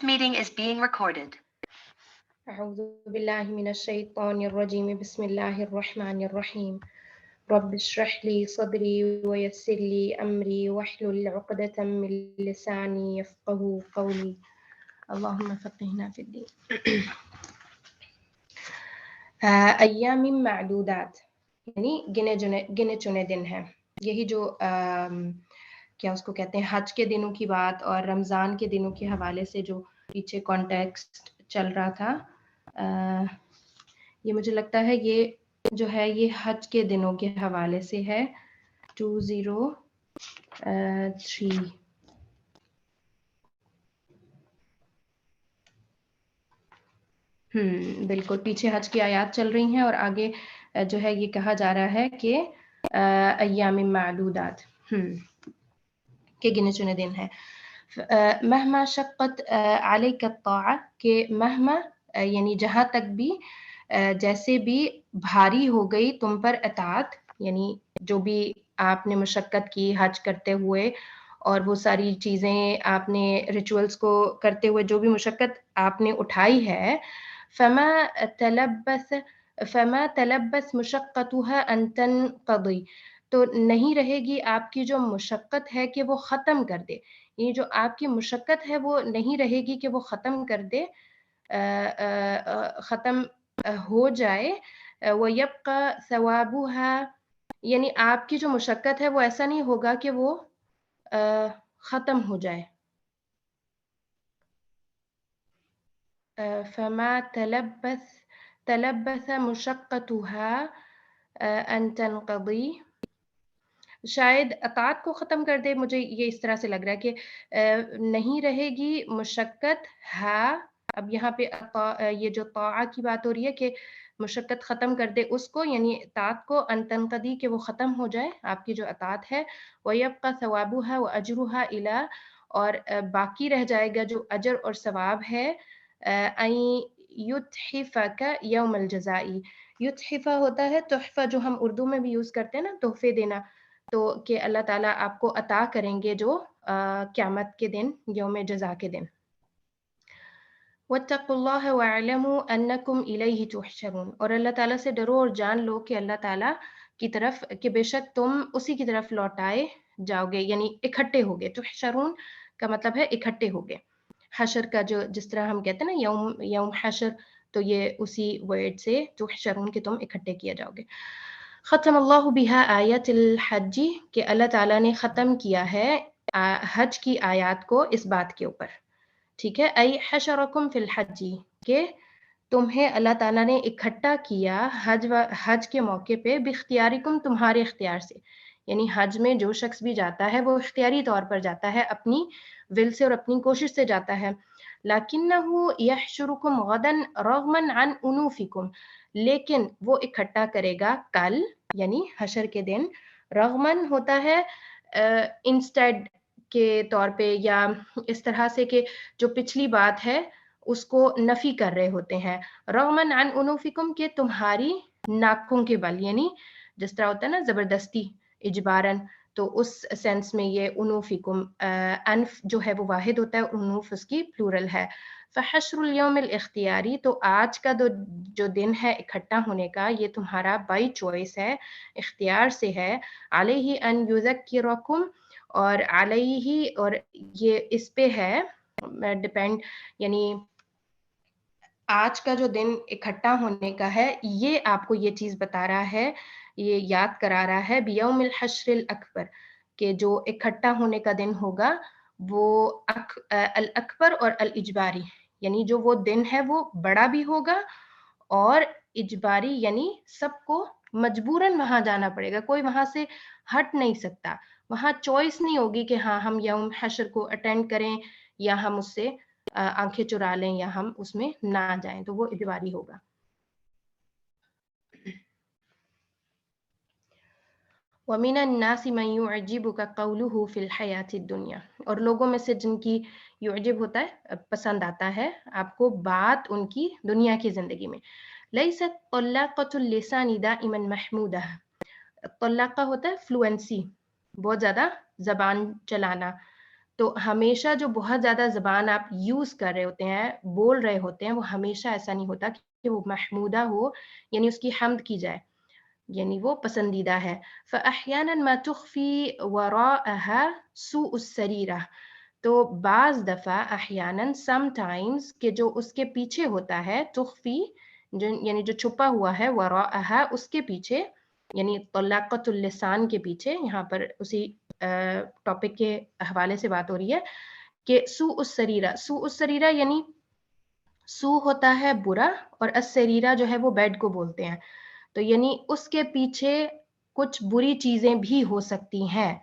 meeting is being recorded. أعوذ بالله من الشيطان الرجيم بسم الله الرحمن الرحيم رب اشرح لي صدري ويسر لي أمري واحلل عقدة من لساني يفقه قولي اللهم فقهنا في الدين ایام معدودات یعنی گنے چنے دن ہیں. یہی جو کیا اس کو کہتے ہیں حج کے دنوں کی بات اور رمضان کے دنوں کے حوالے سے جو پیچھے کانٹیکسٹ چل رہا تھا، یہ مجھے لگتا ہے یہ جو ہے یہ حج کے دنوں کے حوالے سے ہے 203. بالکل پیچھے حج کی آیات چل رہی ہیں اور آگے جو ہے یہ کہا جا رہا ہے کہ ایام معدودات کے گنے چنے دن ہیں. مہما شقت علیک الطاعہ کہ مہما یعنی جہاں تک بھی جیسے بھی بھاری ہو گئی تم پر اطاعت، یعنی جو بھی آپ نے مشقت کی حج کرتے ہوئے اور وہ ساری چیزیں آپ نے ریچولز کو کرتے ہوئے جو بھی مشقت آپ نے اٹھائی ہے، فما تلبس مشقتها ان تنقضی، تو نہیں رہے گی آپ کی جو مشقت ہے کہ وہ ختم کر دے، یہ جو آپ کی مشقت ہے وہ نہیں رہے گی کہ وہ ختم کر دے، ختم ہو جائے. وَيَبْقَى ثَوَابُهَا، یعنی آپ کی جو مشقت ہے وہ ایسا نہیں ہوگا کہ وہ ختم ہو جائے. فَمَا تَلَبَّثَ مُشَقَّتُهَا أَن تَنْقَضِي، شاید اطاعت کو ختم کر دے. مجھے یہ اس طرح سے لگ رہا ہے کہ نہیں رہے گی مشقت. اب یہاں پہ یہ جو طاعہ کی بات ہو رہی ہے کہ مشقت ختم کر دے اس کو، یعنی اطاعت کو، ان تنقضی کہ وہ ختم ہو جائے آپ کی جو اطاعت ہے. وَيَبْقَى ثَوَابُهَا وَأَجْرُهَا إِلَى، اور باقی رہ جائے گا جو اجر اور ثواب ہے. أَن يُتْحِفَكَ يَوْمَ الْجَزَاءِ، یتحفہ ہوتا ہے تحفہ جو ہم اردو میں بھی یوز کرتے ہیں نا، تحفے دینا، تو کہ اللہ تعالیٰ آپ کو عطا کریں گے جو قیامت کے دن، یوم جزا کے دن. وَاتَّقُوا اللَّهَ وَاعْلَمُوا أَنَّكُمْ إِلَيْهِ تُحْشَرُونَ، اور اللہ تعالیٰ سے ڈرو اور جان لو کہ اللہ تعالیٰ کی طرف، کہ بے شک تم اسی کی طرف لوٹائے جاؤ گے، یعنی اکٹھے ہوگے. تحشرون کا مطلب ہے اکٹھے ہوگے. حشر کا جو جس طرح ہم کہتے ہیں نا یوم حشر، تو یہ اسی ورڈ سے تحشرون کہ تم اکٹھے کیا جاؤ گے. ختم اللہ بہا آیت الحج، کہ اللہ تعالیٰ نے ختم کیا ہے حج کی آیات کو اس بات کے اوپر. ٹھیک ہے. ای حشرکم فی الحج، کہ تمہیں اللہ تعالیٰ نے اکٹھا کیا حج کے موقع پہ، باختیارکم تمہارے اختیار سے. یعنی حج میں جو شخص بھی جاتا ہے وہ اختیاری طور پر جاتا ہے، اپنی ول سے اور اپنی کوشش سے جاتا ہے. لکنہ یحشرکم غدا رغما عن انوفکم، لیکن وہ اکٹھا کرے گا کل، یعنی حشر کے دن. رغمن ہوتا ہے انسٹیڈ کے طور پہ، یا اس طرح سے کہ جو پچھلی بات ہے اس کو نفی کر رہے ہوتے ہیں. رغمن عن انوفکم، کہ تمہاری ناکوں کے بل، یعنی جس طرح ہوتا ہے نا زبردستی، اجبارن، تو اس سینس میں یہ انوفکم. انف جو ہے وہ واحد ہوتا ہے، انوف اس کی پلورل ہے. فحشر الیوم الاختیاری، تو آج کا جو دن ہے اکٹھا ہونے کا، یہ تمہارا بائی چوائس ہے، اختیار سے ہے. علیہ ان یذکرکم، اور علیہ، اور یہ اس پہ ہے ڈپینڈ، یعنی آج کا جو دن اکٹھا ہونے کا ہے یہ آپ کو یہ چیز بتا رہا ہے، یہ یاد کرا رہا ہے بیوم الحشر الاکبر، کہ جو اکٹھا ہونے کا دن ہوگا وہ الاکبر اور الاجباری، یعنی جو وہ دن ہے وہ بڑا بھی ہوگا اور اجباری، یعنی سب کو مجبوراً وہاں جانا پڑے گا، کوئی وہاں سے ہٹ نہیں سکتا. وہاں چوائس نہیں ہوگی کہ ہاں ہم یوم حشر کو اٹینڈ کریں یا ہم اس سے آنکھیں چرا لیں یا ہم اس میں نہ جائیں، تو وہ اجباری ہوگا. وَمِنَ النَّاسِ مَن يُعْجِبُكَ قَوْلُهُ فِي الْحَيَاةِ الدُّنْيَا، اور لوگوں میں سے جن کی یعجب ہوتا ہے پسند آتا ہے آپ کو بات ان کی دنیا کی زندگی میں. لَيْسَتْ طَلَّاقَةُ اللِّسَانِ دَائِمًا مَحْمُودَةً، طلاقہ ہوتا ہے فلوئنسی، بہت زیادہ زبان چلانا. تو ہمیشہ جو بہت زیادہ زبان آپ یوز کر رہے ہوتے ہیں، بول رہے ہوتے ہیں، وہ ہمیشہ ایسا نہیں ہوتا کہ وہ محمودہ ہو، یعنی اس کی حمد کی جائے، یعنی وہ پسندیدہ ہے۔ فَأَحْيَانًا مَا تُخْفِي وَرَاءَهَا سُوءُ السَّرِيرَةِ، تو بعض دفعہ احیاناً سم ٹائمز کہ جو اس کے پیچھے ہوتا ہے، تخفی جو یعنی جو چھپا ہوا ہے، وراءہا اس کے پیچھے، یعنی طلاقت اللسان کے پیچھے، یہاں پر اسی ٹاپک کے حوالے سے بات ہو رہی ہے کہ سوء السریرہ، سوء السریرہ یعنی سو ہوتا ہے برا اور السریرہ جو ہے وہ بیڈ کو بولتے ہیں، تو یعنی اس کے پیچھے کچھ بری چیزیں بھی ہو سکتی ہیں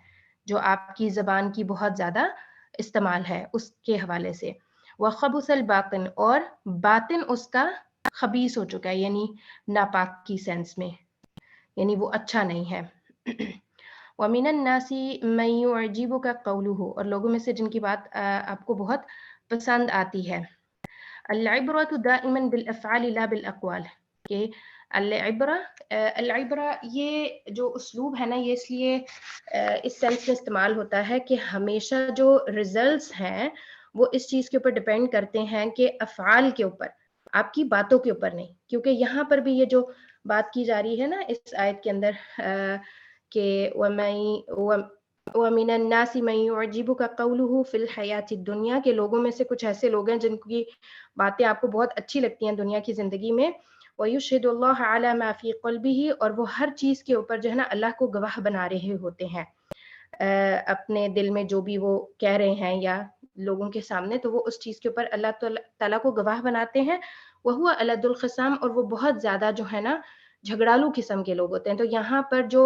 جو آپ کی زبان کی بہت زیادہ استعمال ہے اس کے حوالے سے۔ وَخَبُثَ الْبَاطِن، اور باطن اس کا خبیث ہو چکا ہے، یعنی ناپاک کی سینس میں، یعنی وہ اچھا نہیں ہے۔ وَمِنَ النَّاسِ مَن يُعْجِبُكَ قَوْلُهُ، اور لوگوں میں سے جن کی بات آپ کو بہت پسند آتی ہے۔ العبرة دائما بالافعال لا بالاقوال، کہ العبرہ یہ جو اسلوب ہے نا، یہ اس لیے اس سینس میں استعمال ہوتا ہے کہ ہمیشہ جو ریزلٹس ہیں وہ اس چیز کے اوپر ڈپینڈ کرتے ہیں کہ افعال کے اوپر، آپ کی باتوں کے اوپر نہیں، کیونکہ یہاں پر بھی یہ جو بات کی جا رہی ہے نا اس آیت کے اندر کہ وَمِنَ النَّاسِ مَن يُعْجِبُكَ قَوْلُهُ فِي الْحَيَاةِ الدُّنْيَا، کے لوگوں میں سے کچھ ایسے لوگ ہیں جن کی باتیں آپ کو بہت اچھی لگتی ہیں دنیا کی زندگی میں، وَيُشْهِدُ اللَّهَ عَلَى مَا فِي قَلْبِهِ، اور وہ ہر چیز کے اوپر جو ہے نا اللہ کو گواہ بنا رہے ہوتے ہیں اپنے دل میں جو بھی وہ کہہ رہے ہیں یا لوگوں کے سامنے، تو وہ اس چیز کے اوپر اللہ تعالیٰ کو گواہ بناتے ہیں۔ وَهُوَ أَلَدُّ الْخِصَامِ، اور وہ بہت زیادہ جو ہے نا جھگڑالو قسم کے لوگ ہوتے ہیں۔ تو یہاں پر جو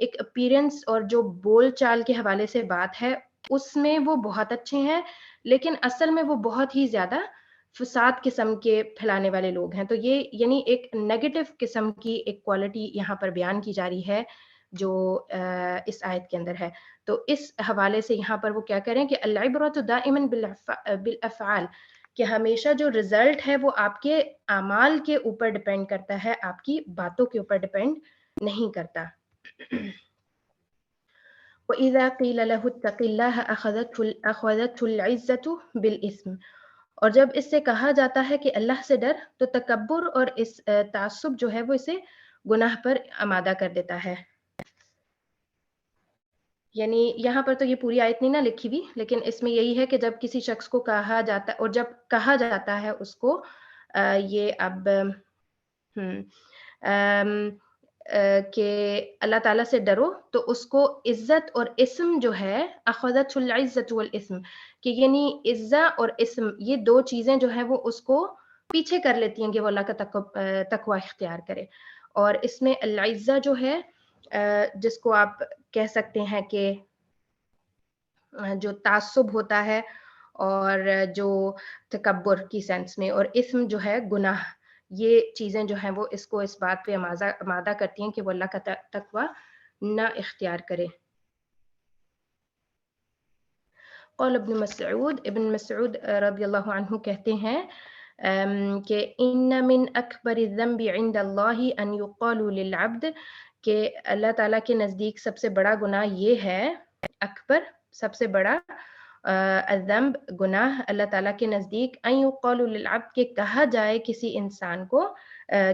ایک اپیرنس اور جو بول چال کے حوالے سے بات ہے اس میں وہ بہت اچھے ہیں، لیکن اصل میں وہ بہت ہی زیادہ فساد قسم کے پھیلانے والے لوگ ہیں۔ تو یہ یعنی ایک نیگیٹو قسم کی ایک کوالٹی یہاں پر بیان کی جا رہی ہے جو اس آیت کے اندر ہے۔ تو اس حوالے سے یہاں پر وہ کیا کریں کہ العبرۃ دائما بالافعال، کہ ہمیشہ جو رزلٹ ہے وہ آپ کے اعمال کے اوپر ڈپینڈ کرتا ہے، آپ کی باتوں کے اوپر ڈپینڈ نہیں کرتا۔ وَإِذَا قِيلَ لَهُ اتَّقِ اللَّهَ أَخَذَتْهُ الْعِزَّةُ بِالْإِثْمِ، اور جب اس سے کہا جاتا ہے کہ اللہ سے ڈر، تو تکبر اور اس تعصب جو ہے وہ اسے گناہ پر آمادہ کر دیتا ہے۔ یعنی یہاں پر تو یہ پوری آیت نہیں نہ لکھی ہوئی، لیکن اس میں یہی ہے کہ جب کسی شخص کو کہا جاتا، اور جب کہا جاتا ہے اس کو یہ اب کہ اللہ تعالیٰ سے ڈرو، تو اس کو عزت اور اسم جو ہے اخذت العزت والاسم، کہ یعنی عزت اور اسم یہ دو چیزیں جو ہیں وہ اس کو پیچھے کر لیتی ہیں کہ وہ اللہ کا تقوی اختیار کرے۔ اور اس میں العزہ جو ہے جس کو آپ کہہ سکتے ہیں کہ جو تعصب ہوتا ہے اور جو تکبر کی سینس میں، اور اسم جو ہے گناہ، یہ چیزیں جو ہیں وہ اس کو اس بات پہ آمادہ کرتی ہیں کہ وہ اللہ کا تقوی نہ اختیار کرے۔ قول ابن مسعود رضی اللہ عنہ کہتے ہیں کہ ان من اکبر الذنب عند اللہ ان یقال للعبد، کہ اللہ تعالیٰ کے نزدیک سب سے بڑا گناہ یہ ہے، اکبر سب سے بڑا الذنب گناہ اللہ تعالیٰ کے نزدیک، ان یقال للعبد کہ کہا جائے کسی انسان کو،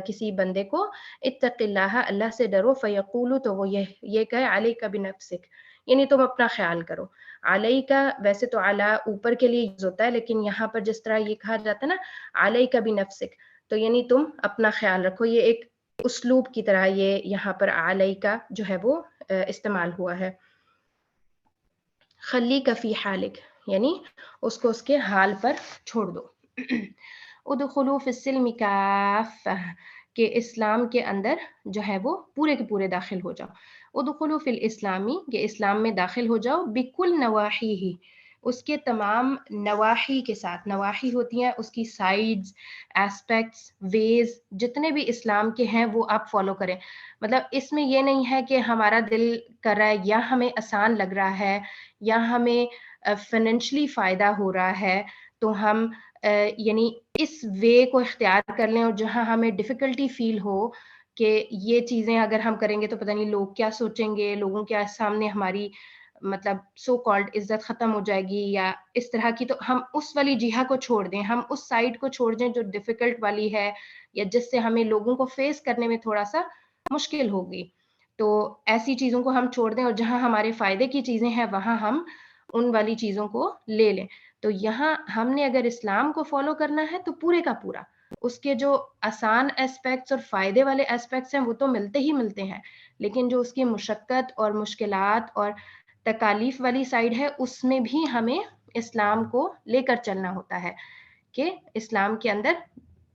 کسی بندے کو، اتق اللہ اللہ سے ڈرو، فیقول تو وہ یہ کہے علیک بنفسک، یعنی تم اپنا خیال کرو۔ علیہ کا ویسے تو اعلیٰ اوپر کے لیے یوز ہوتا ہے، لیکن یہاں پر جس طرح یہ کہا جاتا ہے نا علیہ کا بنفسک، تو یعنی تم اپنا خیال رکھو، یہ ایک اسلوب کی طرح یہ یہاں پر علیہ کا جو ہے وہ استعمال ہوا ہے۔ خلی کا فی حالک، یعنی اس کو اس کے حال پر چھوڑ دو۔ ادخلوا فی السلم کافہ، کہ اسلام کے اندر جو ہے وہ پورے کے پورے داخل ہو جاؤ۔ ادخلوا فی الاسلامی، کہ اسلام میں داخل ہو جاؤ، بکل نواحیہ، اس کے تمام نواحی کے ساتھ، نواحی ہوتی ہیں اس کی سائیڈز، ایسپیکٹس، ویز، جتنے بھی اسلام کے ہیں وہ آپ فالو کریں۔ مطلب اس میں یہ نہیں ہے کہ ہمارا دل کر رہا ہے یا ہمیں آسان لگ رہا ہے یا ہمیں فائنینشلی فائدہ ہو رہا ہے تو ہم یعنی اس وے کو اختیار کر لیں، اور جہاں ہمیں ڈیفیکلٹی فیل ہو کہ یہ چیزیں اگر ہم کریں گے تو پتہ نہیں لوگ کیا سوچیں گے، لوگوں کے سامنے ہماری مطلب سو کالڈ عزت ختم ہو جائے گی یا اس طرح کی، تو ہم اس والی جہہ کو چھوڑ دیں، ہم اس سائڈ کو چھوڑ دیں جو ڈیفیکلٹ والی ہے یا جس سے ہمیں لوگوں کو فیس کرنے میں تھوڑا سا مشکل ہوگی. تو ایسی چیزوں کو ہم چھوڑ دیں اور جہاں ہمارے فائدے کی چیزیں ہیں وہاں ہم ان والی چیزوں کو لے لیں. تو یہاں ہم نے اگر اسلام کو فالو کرنا ہے تو پورے کا پورا اس کے جو آسان اسپیکٹس اور فائدے والے اسپیکٹس ہیں وہ تو ملتے ہی ملتے ہیں، لیکن جو اس کی مشقت اور مشکلات اور تکالیف والی سائڈ ہے اس میں بھی ہمیں اسلام کو لے کر چلنا ہوتا ہے کہ اسلام کے اندر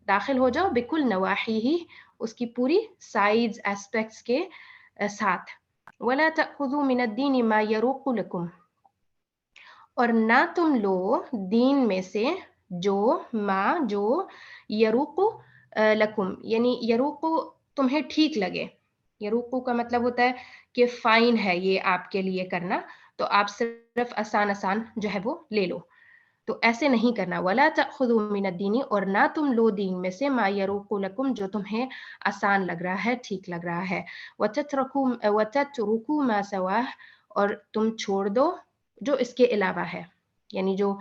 داخل ہو جاؤ بکل نواحی ہی، اس کی پوری سائڈز اسپیکٹس کے ساتھ. وَلَا تَأْخُذُوا مِنَ الدِّينِ مَا يَرُوقُ لَكُمْ، اور نہ تم لو دین میں سے جو یروقو لکم، یعنی یروقو تمہیں ٹھیک لگے. یروقو کا مطلب ہوتا ہے کہ فائن ہے یہ آپ کے لیے کرنا، تو آپ صرف آسان جو ہے وہ لے لو. تو ایسے نہیں کرنا. وَلَا تَأْخُذُوا مِنَ الدِّينِ، اور نہ تم لو دین میں سے ما یروق لکم، جو تمہیں آسان لگ رہا ہے، ٹھیک لگ رہا ہے. وَتَتْرُكُوا مَا سَوَاهُ، اور تم چھوڑ دو جو اس کے علاوہ ہے، یعنی جو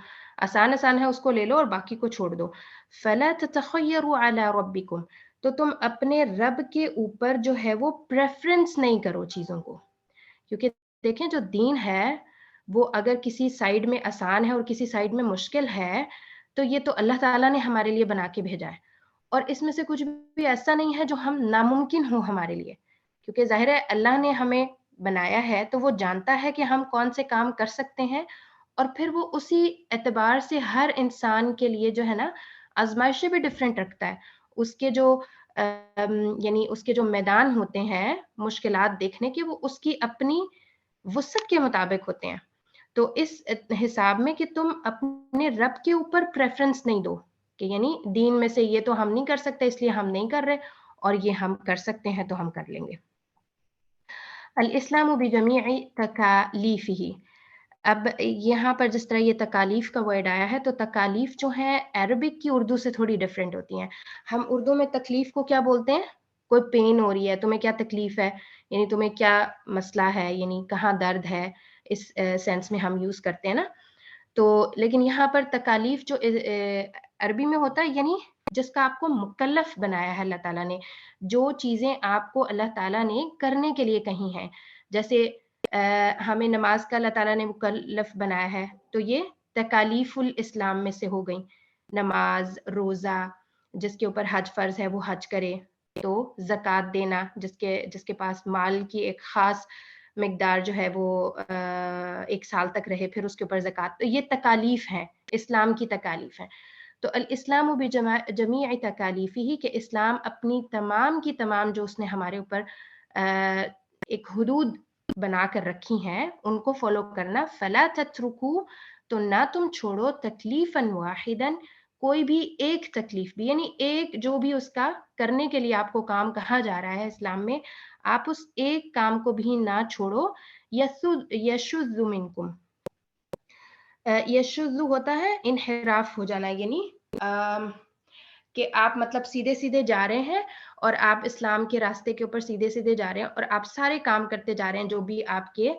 آسان ہے اس کو لے لو اور باقی کو چھوڑ دو. فَلَا تَتَخَيَّرُوا عَلَى رَبِّكُمْ، تو تم اپنے رب کے اوپر جو ہے وہ پریفرنس نہیں کرو چیزوں کو. کیونکہ دیکھیں جو دین ہے وہ اگر کسی سائیڈ میں آسان ہے اور کسی سائیڈ میں مشکل ہے تو یہ تو اللہ تعالیٰ نے ہمارے لیے بنا کے بھیجا ہے، اور اس میں سے کچھ بھی ایسا نہیں ہے جو ہم ناممکن ہو ہمارے لیے. کیونکہ ظاہر ہے اللہ نے ہمیں بنایا ہے تو وہ جانتا ہے کہ ہم کون سے کام کر سکتے ہیں، اور پھر وہ اسی اعتبار سے ہر انسان کے لیے جو ہے نا آزمائشیں بھی ڈفرینٹ رکھتا ہے. اس کے جو یعنی اس کے جو میدان ہوتے ہیں مشکلات دیکھنے کے، وہ اس کی اپنی وسعت کے مطابق ہوتے ہیں. تو اس حساب میں کہ تم اپنے رب کے اوپر پریفرنس نہیں دو کہ یعنی دین میں سے یہ تو ہم نہیں کر سکتے اس لیے ہم نہیں کر رہے، اور یہ ہم کر سکتے ہیں تو ہم کر لیں گے. الاسلام بجمیع تکالیفہ، اب یہاں پر جس طرح یہ تکالیف کا ورڈ آیا ہے تو تکالیف جو ہیں عربک کی اردو سے تھوڑی ڈفرینٹ ہوتی ہیں. ہم اردو میں تکلیف کو کیا بولتے ہیں؟ کوئی پین ہو رہی ہے، تمہیں کیا تکلیف ہے، یعنی تمہیں کیا مسئلہ ہے، یعنی کہاں درد ہے، اس سینس میں ہم یوز کرتے ہیں نا. تو لیکن یہاں پر تکالیف جو عربی میں ہوتا ہے یعنی جس کا آپ کو مکلف بنایا ہے اللہ تعالیٰ نے، جو چیزیں آپ کو اللہ تعالیٰ نے کرنے کے لیے کہی ہیں. جیسے ہمیں نماز کا اللہ تعالیٰ نے مکلف بنایا ہے تو یہ تکالیف الاسلام میں سے ہو گئیں. نماز، روزہ، جس کے اوپر حج فرض ہے وہ حج کرے، تو زکوٰۃ دینا جس کے پاس مال کی ایک خاص مقدار جو ہے وہ 1 سال تک رہے پھر اس کے اوپر زکوٰۃ. تو یہ تکالیف ہیں، اسلام کی تکالیف ہیں. تو الاسلام بجمیع تکالیفہ، کہ اسلام اپنی تمام کی تمام جو اس نے ہمارے اوپر ایک حدود بنا کر رکھی ہیں ان کو فالو کرنا. فلا تترکو، تو نہ تم چھوڑو تکلیفا واحدا، کوئی بھی ایک تکلیف بھی، یعنی ایک جو بھی اس کا کرنے کے لیے آپ کو کام کہا جا رہا ہے اسلام میں، آپ اس ایک کام کو بھی نہ چھوڑو. یشذ منکم، یشذ ہوتا ہے انحراف ہو جانا، یعنی کہ آپ مطلب سیدھے جا رہے ہیں اور آپ اسلام کے راستے کے اوپر سیدھے جا رہے ہیں اور آپ سارے کام کرتے جا رہے ہیں جو بھی آپ کے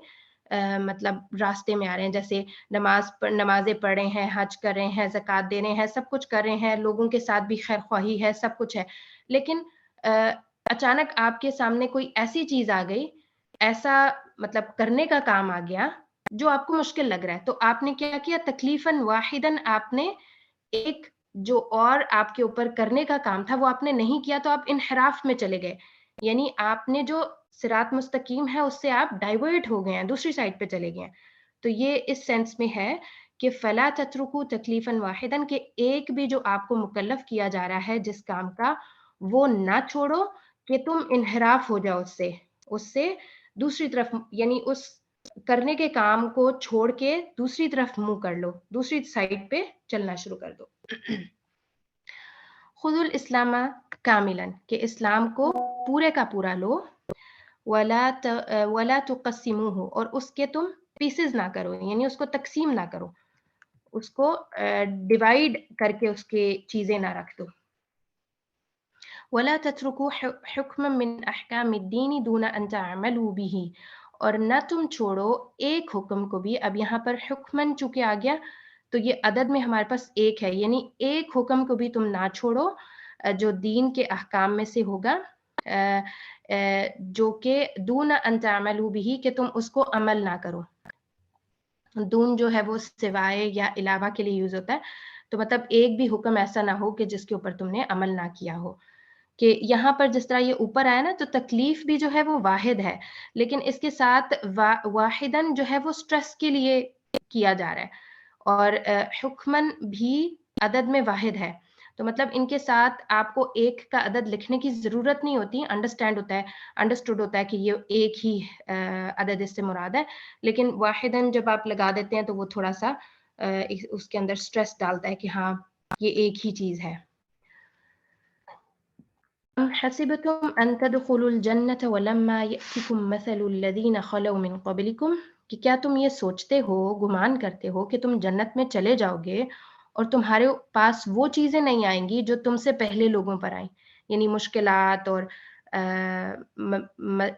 مطلب راستے میں آ رہے ہیں. جیسے نمازیں پڑھ رہے ہیں، حج کر رہے ہیں، زکوٰۃ دے رہے ہیں، سب کچھ کر رہے ہیں، لوگوں کے ساتھ بھی خیر خواہی ہے، سب کچھ ہے، لیکن اچانک آپ کے سامنے کوئی ایسی چیز آ گئی، ایسا مطلب کرنے کا کام آ گیا جو آپ کو مشکل لگ رہا ہے، تو آپ نے کیا کیا؟ تکلیفاً واحداً، آپ نے ایک جو اور آپ کے اوپر کرنے کا کام تھا وہ آپ نے نہیں کیا، تو آپ انحراف میں چلے گئے، یعنی آپ نے جو صراط مستقیم ہے اس سے آپ ڈائیورٹ ہو گئے ہیں، دوسری سائڈ پہ چلے گئے ہیں. تو یہ اس سینس میں ہے کہ فلا تترکو تکلیفاً واحداً، کہ ایک بھی جو آپ کو مکلف کیا جا رہا ہے جس کام کا، وہ نہ چھوڑو کہ تم انحراف ہو جاؤ اس سے دوسری طرف، یعنی اس کرنے کے کام کو چھوڑ کے دوسری طرف منہ کر لو، دوسری سائڈ پہ چلنا شروع کر دو. خذ الاسلام کاملا، کہ اسلام کو پورے کا پورا لو. ولا تقسموه، اور اس کے تم پیسز نہ کرو، یعنی اس کو تقسیم نہ کرو، اس کو ڈیوائیڈ کر کے اس کی چیزیں نہ رکھ دو. ولا تتركوا حكما من احکام الدین دون ان تعملوا به، اور نہ تم چھوڑو ایک حکم کو بھی. اب یہاں پر حکمن چونکہ آ گیا تو یہ عدد میں ہمارے پاس ایک ہے, یعنی ایک حکم کو بھی تم نہ چھوڑو جو دین کے احکام میں سے ہوگا, جو کہ دون ان تعملوا بھی, کہ تم اس کو عمل نہ کرو. دون جو ہے وہ سوائے یا علاوہ کے لیے یوز ہوتا ہے, تو مطلب ایک بھی حکم ایسا نہ ہو کہ جس کے اوپر تم نے عمل نہ کیا ہو. کہ یہاں پر جس طرح یہ اوپر آیا نا, تو تکلیف بھی جو ہے وہ واحد ہے, لیکن اس کے ساتھ واحدن جو ہے وہ سٹریس کے لیے کیا جا رہا ہے, اور حکمن بھی عدد میں واحد ہے. تو مطلب ان کے ساتھ آپ کو ایک کا عدد لکھنے کی ضرورت نہیں ہوتی, انڈرسٹوڈ ہوتا ہے کہ یہ ایک ہی عدد اس سے مراد ہے, لیکن واحدن جب آپ لگا دیتے ہیں تو وہ تھوڑا سا اس کے اندر سٹریس ڈالتا ہے کہ ہاں یہ ایک ہی چیز ہے. أم حسبتم أن تدخلوا الجنة ولما يأتكم مثل الذين خلوا من قبلكم, کہ کیا تم یہ سوچتے ہو, گمان کرتے ہو کہ تم جنت میں چلے جاؤ گے اور تمہارے پاس وہ چیزیں نہیں آئیں گی جو تم سے پہلے لوگوں پر آئیں, یعنی مشکلات اور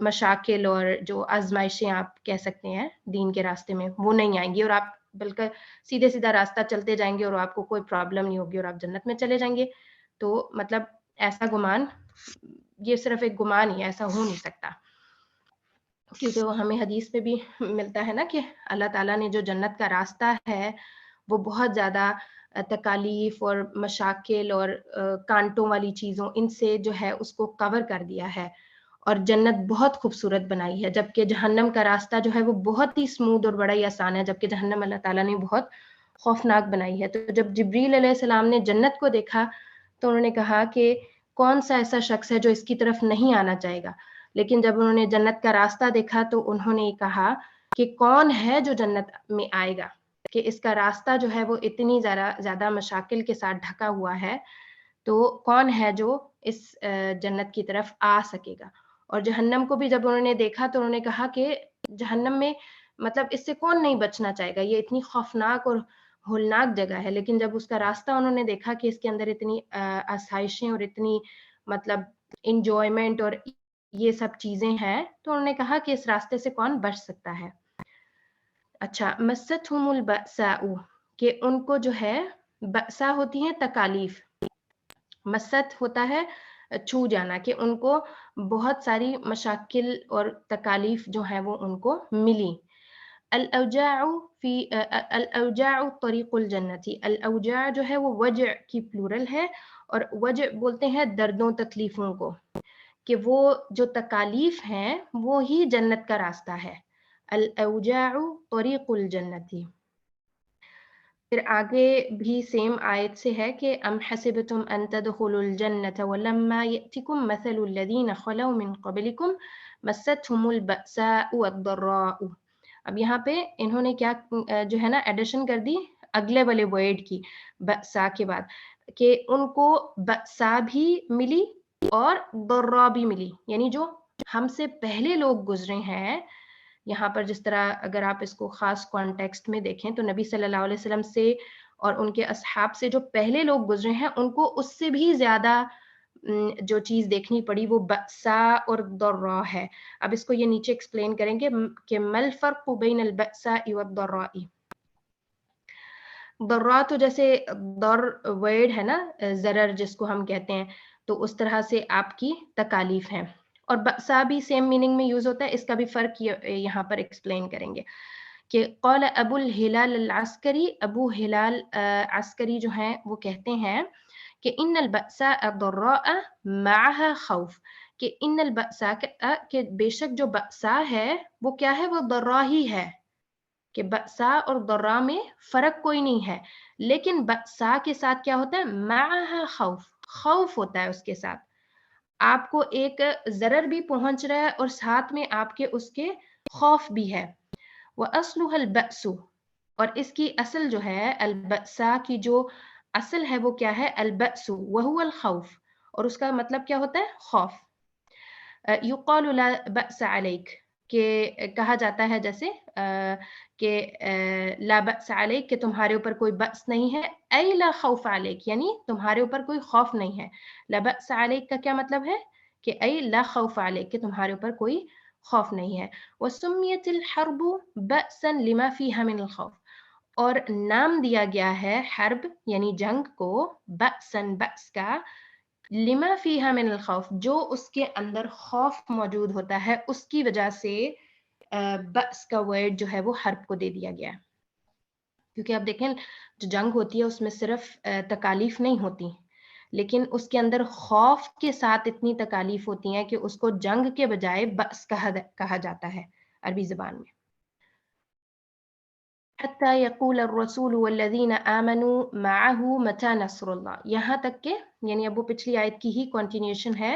مشاکل اور جو آزمائشیں آپ کہہ سکتے ہیں دین کے راستے میں, وہ نہیں آئیں گی, اور آپ بلکہ سیدھے سیدھا راستہ چلتے جائیں گے اور آپ کو کوئی پرابلم نہیں ہوگی اور آپ جنت میں چلے جائیں گے. تو مطلب ایسا گمان, یہ صرف ایک گمان ہی ہے, ایسا ہو نہیں سکتا, کیونکہ وہ ہمیں حدیث میں بھی ملتا ہے نا کہ اللہ تعالیٰ نے جو جنت کا راستہ ہے وہ بہت زیادہ تکالیف اور مشاکل اور کانٹوں والی چیزوں ان سے جو ہے اس کو کور کر دیا ہے, اور جنت بہت خوبصورت بنائی ہے, جبکہ جہنم کا راستہ جو ہے وہ بہت ہی اسموتھ اور بڑا ہی آسان ہے, جبکہ جہنم اللہ تعالیٰ نے بہت خوفناک بنائی ہے. تو جب جبریل علیہ السلام نے جنت کو دیکھا تو انہوں نے کہا کہ کون سا ایسا شخص ہے جو اس کی طرف نہیں آنا چاہے گا, لیکن جب انہوں نے جنت کا راستہ دیکھا تو انہوں نے کہا کہ کون ہے جو جنت میں آئے گا, کہ اس کا راستہ جو ہے وہ اتنی زیادہ مشاکل کے ساتھ ڈھکا ہوا ہے, تو کون ہے جو اس جنت کی طرف آ سکے گا. اور جہنم کو بھی جب انہوں نے دیکھا تو انہوں نے کہا کہ جہنم میں مطلب اس سے کون نہیں بچنا چاہے گا, یہ اتنی خوفناک اور ہولناک جگہ ہے. لیکن جب اس کا راستہ انہوں نے دیکھا کہ اس کے اندر اتنی آسائشیں اور اتنی مطلب انجوائمنٹ اور یہ سب چیزیں ہیں, تو انہوں نے کہا کہ اس راستے سے کون بچ سکتا ہے. اچھا, مستہم البأساء, کہ ان کو جو ہے بأسا ہوتی ہیں تکالیف, مست ہوتا ہے چھو جانا, کہ ان کو بہت ساری مشاکل اور تکالیف جو ہیں وہ ان کو ملی. الاوجاع طریق الجنتی, الاوجاع جو ہے وہ وجع کی پلورل ہے, اور وجع بولتے ہیں دردوں تکلیفوں کو, کہ وہ جو تکالیف ہیں وہ ہی جنت کا راستہ ہے. الاوجاع طریق الجنتی. پھر آگے بھی سیم آیت سے ہے کہ ام حسبتم ان تدخلوا الجنة ولما يأتكم مثل الذين خلوا من قبلكم مستهم البأساء والضراء. اب یہاں پہ انہوں نے کیا جو ہے نا ایڈیشن کر دی اگلے والے ورڈ کی بأسا کے بعد, کہ ان کو بأسا بھی ملی اور ضراء بھی ملی, یعنی جو ہم سے پہلے لوگ گزرے ہیں. یہاں پر جس طرح اگر آپ اس کو خاص کانٹیکسٹ میں دیکھیں تو نبی صلی اللہ علیہ وسلم سے اور ان کے اصحاب سے جو پہلے لوگ گزرے ہیں ان کو اس سے بھی زیادہ جو چیز دیکھنی پڑی وہ بأسا اور ضراء ہے. اب اس کو یہ نیچے ایکسپلین کریں گے کہ مل فرق بین البأساء والضراء. ضراء تو جیسے ضر ورڈ ہے نا, ضرر جس کو ہم کہتے ہیں, تو اس طرح سے آپ کی تکالیف ہیں, اور بأسا بھی سیم میننگ میں یوز ہوتا ہے. اس کا بھی فرق یہاں پر ایکسپلین کریں گے کہ قال ابو الہلال العسکری, ابو ہلال عسکری جو ہیں وہ کہتے ہیں کہ ان البأساء ضراء معها خوف, کہ ان البأساء کہ بے شک جو بأسا ہے وہ کیا ہے, وہ ضراء ہی ہے, کہ بأسا اور ضراء میں فرق کوئی نہیں ہے, لیکن بأسا کے ساتھ کیا ہوتا ہے, معها خوف, خوف ہوتا ہے اس کے ساتھ, آپ کو ایک ضرر بھی پہنچ رہا ہے اور ساتھ میں آپ کے اس کے خوف بھی ہے. وَأَصْلُهَا الْبَأْسُ, اور اس کی اصل جو ہے البأسا کی جو اصل ہے وہ کیا ہے, البأس وهو الخوف, اور اس کا مطلب کیا ہوتا ہے, خوف. يُقَالُ لَا بَأْسَ عَلَيْكَ, کہ کہا جاتا ہے جیسے کہ لا بأس علیک, کہ تمہارے اوپر کوئی بأس نہیں ہے, ای لا خوف علیک, یعنی تمہارے اوپر کوئی خوف نہیں ہے. لا بأس علیک کا کیا مطلب ہے, کہ ای لا خوف علیک, کہ تمہارے اوپر کوئی خوف نہیں ہے. وسمیت الحرب بأسا لما فيها من الخوف, اور نام دیا گیا ہے حرب یعنی جنگ کو بأسن بأس کا, لما فيها من الخوف جو اس کے اندر خوف موجود ہوتا ہے اس کی وجہ سے بأس کا ورڈ جو ہے وہ حرب کو دے دیا گیا ہے. کیونکہ آپ دیکھیں جو جنگ ہوتی ہے اس میں صرف تکالیف نہیں ہوتی, لیکن اس کے اندر خوف کے ساتھ اتنی تکالیف ہوتی ہیں کہ اس کو جنگ کے بجائے بأس کہا جاتا ہے عربی زبان میں. حتی یقول الرسول والذین آمنوا معه متى نصر اللہ, یہاں تک کہ یعنی اب وہ پچھلی آیت کی ہی کنٹینیوشن ہے.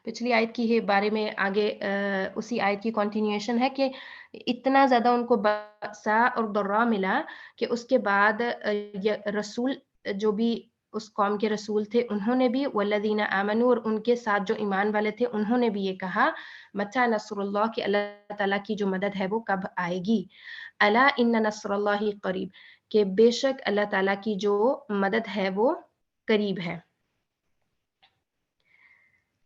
پچھلی آیت کی بارے میں آگے اسی آیت کی کنٹینیوشن ہے کہ اتنا زیادہ ان کو بأسا اور ضرا ملا کہ اس کے بعد رسول جو بھی اس قوم کے رسول تھے انہوں نے بھی والذین آمنوا, اور ان کے ساتھ جو ایمان والے تھے انہوں نے بھی یہ کہا متى نصر اللہ, کہ اللہ تعالیٰ کی جو مدد ہے وہ کب آئے گی. الا ان نصر اللہ قریب, کہ بے شک اللہ تعالیٰ کی جو مدد ہے وہ قریب ہے.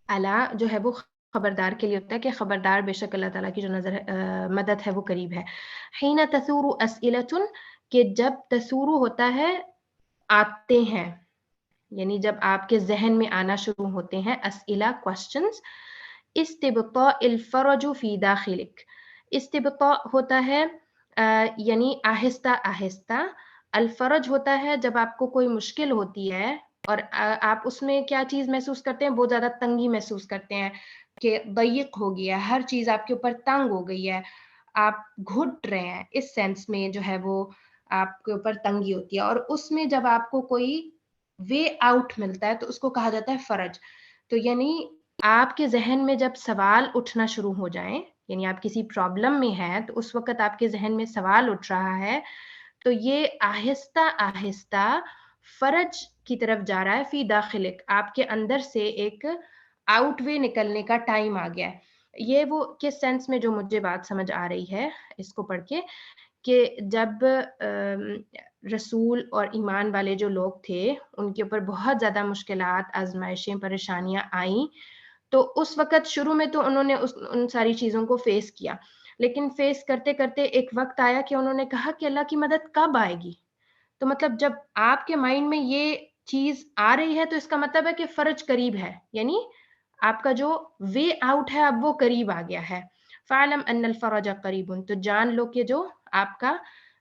الا جو ہے وہ خبردار کے لیے ہوتا ہے کہ خبردار بے شک اللہ تعالیٰ کی جو مدد ہے وہ قریب ہے. حین تثور اسئلۃ, کہ جب تثور ہوتا ہے آتے ہیں, یعنی جب آپ کے ذہن میں آنا شروع ہوتے ہیں اسئلہ کوسچنز. استبطاء الفرج فی داخلک, استبطاء ہوتا ہے یعنی آہستہ آہستہ, الفرج ہوتا ہے جب آپ کو کوئی مشکل ہوتی ہے اور آپ اس میں کیا چیز محسوس کرتے ہیں, بہت زیادہ تنگی محسوس کرتے ہیں کہ ضیق ہو گیا, ہر چیز آپ کے اوپر تنگ ہو گئی ہے, آپ گھٹ رہے ہیں, اس سینس میں جو ہے وہ آپ کے اوپر تنگی ہوتی ہے. اور اس میں جب آپ کو کوئی وے آؤٹ ملتا ہے تو اس کو کہا جاتا ہے فرج. تو یعنی آپ کے ذہن میں جب سوال اٹھنا شروع ہو جائیں, یعنی آپ کسی پرابلم میں ہیں تو اس وقت آپ کے ذہن میں سوال اٹھ رہا ہے, تو یہ آہستہ آہستہ فرج کی طرف جا رہا ہے. فی داخلک, آپ کے اندر سے ایک آؤٹ وے نکلنے کا ٹائم آ گیا ہے. یہ وہ کس سینس میں جو مجھے بات سمجھ آ رہی ہے اس کو پڑھ کے, کہ جب رسول اور ایمان والے جو لوگ تھے ان کے اوپر بہت زیادہ مشکلات, آزمائشیں, پریشانیاں آئیں, تو اس وقت شروع میں تو انہوں نے ان ساری چیزوں کو فیس کیا, لیکن فیس کرتے کرتے ایک وقت آیا کہ انہوں نے کہا کہ اللہ کی مدد کب آئے گی. تو مطلب جب آپ کے مائنڈ میں یہ چیز آ رہی ہے تو اس کا مطلب ہے کہ فرج قریب ہے, یعنی آپ کا جو وے آؤٹ ہے اب وہ قریب آ گیا ہے. فَعْلَمْ أَنَّ الْفَرَجَ قَرِيبٌ, تو جان لو کہ جو آپ کا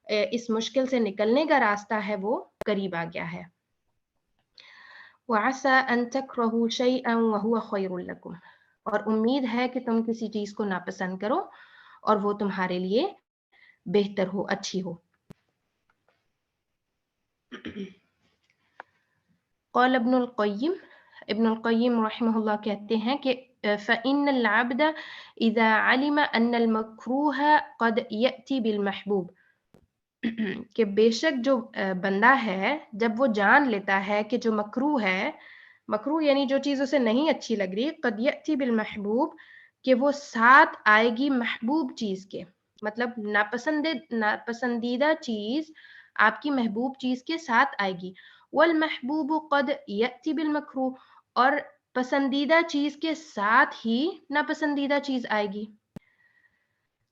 اس مشکل سے نکلنے کا راستہ ہے وہ قریب آ گیا ہے. وَعَسَىٰ أَن تَكْرَهُوا شَيْئًا وَهُوَ خَيْرٌ لَكُمْ, اور امید ہے کہ تم کسی چیز کو ناپسند کرو اور وہ تمہارے لیے بہتر ہو, اچھی ہو. قال ابن القیم رحمہ اللہ کہتے ہیں کہ فَإِنَّ الْعَبْدَ إِذَا عَلِمَ أَنَّ الْمَكْرُوهَ قَدْ يَأْتِي بِالْمَحْبُوبِ, کہ بے شک جو بندہ ہے جب وہ جان لیتا ہے کہ جو مکروہ ہے, مکروہ یعنی جو چیز اسے نہیں اچھی لگ رہی, قد یأتی بالمحبوب, کہ وہ ساتھ آئے گی محبوب چیز کے, مطلب ناپسندیدہ چیز آپ کی محبوب چیز کے ساتھ آئے گی. والمحبوب قد یأتی بالمکروہ, اور پسندیدہ چیز کے ساتھ ہی ناپسندیدہ چیز آئے گی.